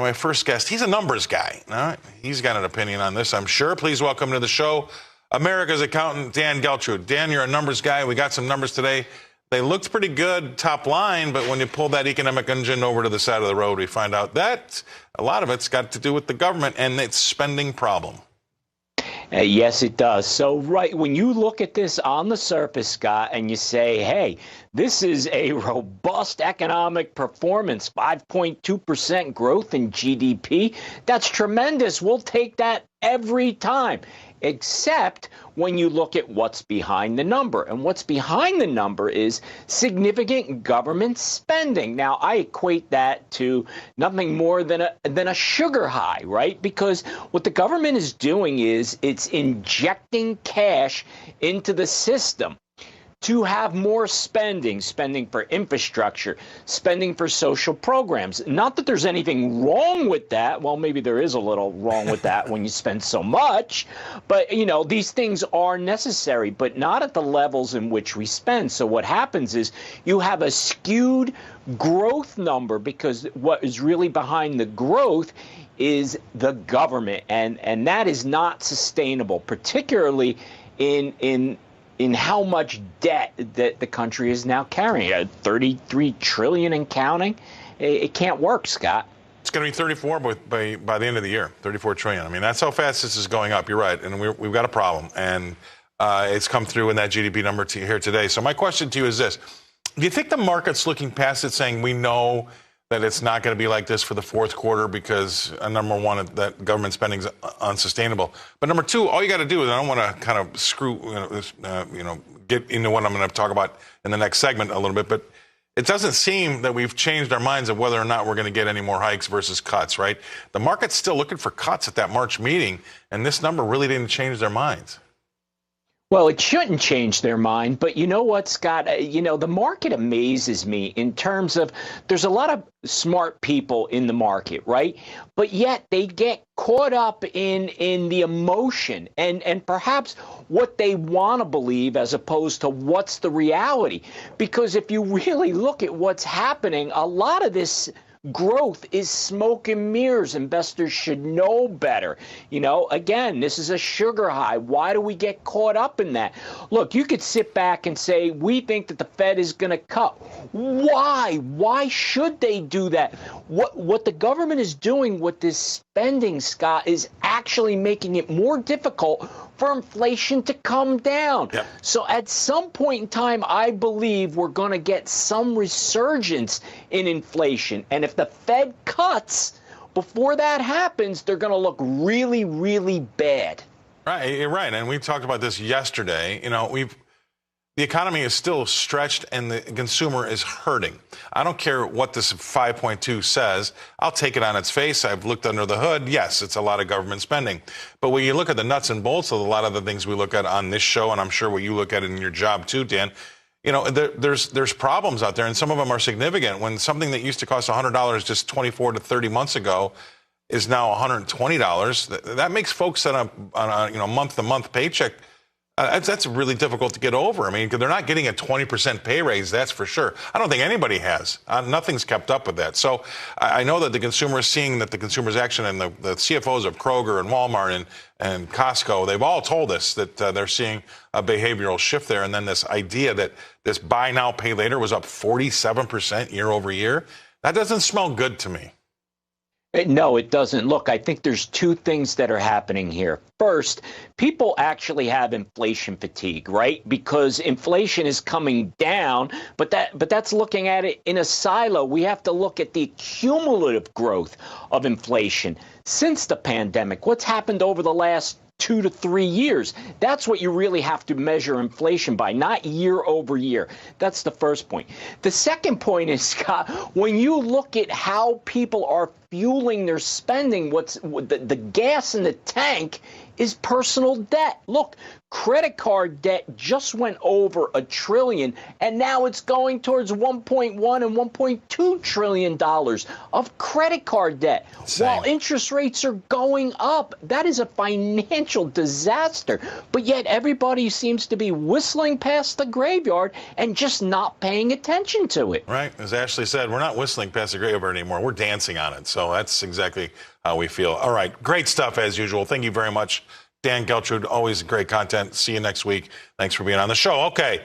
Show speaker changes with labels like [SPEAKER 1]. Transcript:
[SPEAKER 1] my first guest, he's a numbers guy. All right? He's got an opinion on this, I'm sure. Please welcome to the show, America's accountant, Dan Geltrude. Dan, you're a numbers guy. We got some numbers today. They looked pretty good top line, but when you pull that economic engine over to the side of the road, we find out that a lot of it's got to do with the government and its spending problem.
[SPEAKER 2] Yes, it does. So, right, when you look at this on the surface, Scott, and you say, hey, this is a robust economic performance, 5.2% growth in GDP, that's tremendous. We'll take that every time, except when you look at what's behind the number. And what's behind the number is significant government spending. Now, I equate that to nothing more than a sugar high, right? Because what the government is doing is it's injecting cash into the system to have more spending for infrastructure, spending for social programs. Not that there's anything wrong with that. Well, maybe there is a little wrong with that when you spend so much. But, you know, these things are necessary, but not at the levels in which we spend. So what happens is you have a skewed growth number because what is really behind the growth is the government. And that is not sustainable, particularly in how much debt that the country is now carrying. 33 trillion and counting. It can't work, Scott.
[SPEAKER 1] It's going to be 34 by the end of the year, 34 trillion. I mean, that's how fast this is going up. You're right. And we've got a problem. And it's come through in that GDP number here today. So my question to you is this. Do you think the market's looking past it saying we know that it's not going to be like this for the fourth quarter because, number one, that government spending is unsustainable. But number two, all you got to do is, I don't want to kind of get into what I'm going to talk about in the next segment a little bit, but it doesn't seem that we've changed our minds of whether or not we're going to get any more hikes versus cuts, right? The market's still looking for cuts at that March meeting, and this number really didn't change their minds.
[SPEAKER 2] Well, it shouldn't change their mind. But you know what, Scott? The market amazes me in terms of there's a lot of smart people in the market, right? But yet they get caught up in the emotion and perhaps what they want to believe as opposed to what's the reality. Because if you really look at what's happening, a lot of this growth is smoke and mirrors. Investors should know better. Again, this is a sugar high. Why do we get caught up in that? Look, you could sit back and say, we think that the Fed is going to cut. Why? Why should they do that? What the government is doing with this spending, Scott, is actually making it more difficult for inflation to come down. Yep. So at some point in time, I believe we're going to get some resurgence in inflation. And if the Fed cuts before that happens, they're going to look really, really bad.
[SPEAKER 1] Right, you're right. And we talked about this yesterday. The economy is still stretched and the consumer is hurting. I don't care what this 5.2 says. I'll take it on its face. I've looked under the hood. Yes, it's a lot of government spending. But when you look at the nuts and bolts of a lot of the things we look at on this show, and I'm sure what you look at in your job too, Dan, there's problems out there, and some of them are significant. When something that used to cost $100 just 24 to 30 months ago is now $120, that makes folks on a month-to-month paycheck. That's really difficult to get over. I mean, they're not getting a 20% pay raise, that's for sure. I don't think anybody has. Nothing's kept up with that. So I know that the consumer is seeing that the consumer's action, and the CFOs of Kroger and Walmart and Costco, they've all told us that they're seeing a behavioral shift there. And then this idea that this buy now, pay later was up 47% year over year, that doesn't smell good to me.
[SPEAKER 2] No, it doesn't. Look, I think there's two things that are happening here. First, people actually have inflation fatigue, right? Because inflation is coming down, but that's looking at it in a silo. We have to look at the cumulative growth of inflation since the pandemic. What's happened over the last 2 to 3 years? That's what you really have to measure inflation by, not year over year. That's the first point. The second point is, Scott, when you look at how people are fueling their spending, the gas in the tank is personal debt. Look, credit card debt just went over $1 trillion, and now it's going towards $1.1 and $1.2 trillion of credit card debt.
[SPEAKER 1] Same.
[SPEAKER 2] While interest rates are going up, that is a financial disaster. But yet everybody seems to be whistling past the graveyard and just not paying attention to it.
[SPEAKER 1] Right. As Ashley said, we're not whistling past the graveyard anymore. We're dancing on it. So So that's exactly how we feel. All right. Great stuff as usual. Thank you very much, Dan Geltrude. Always great content. See you next week. Thanks for being on the show. Okay.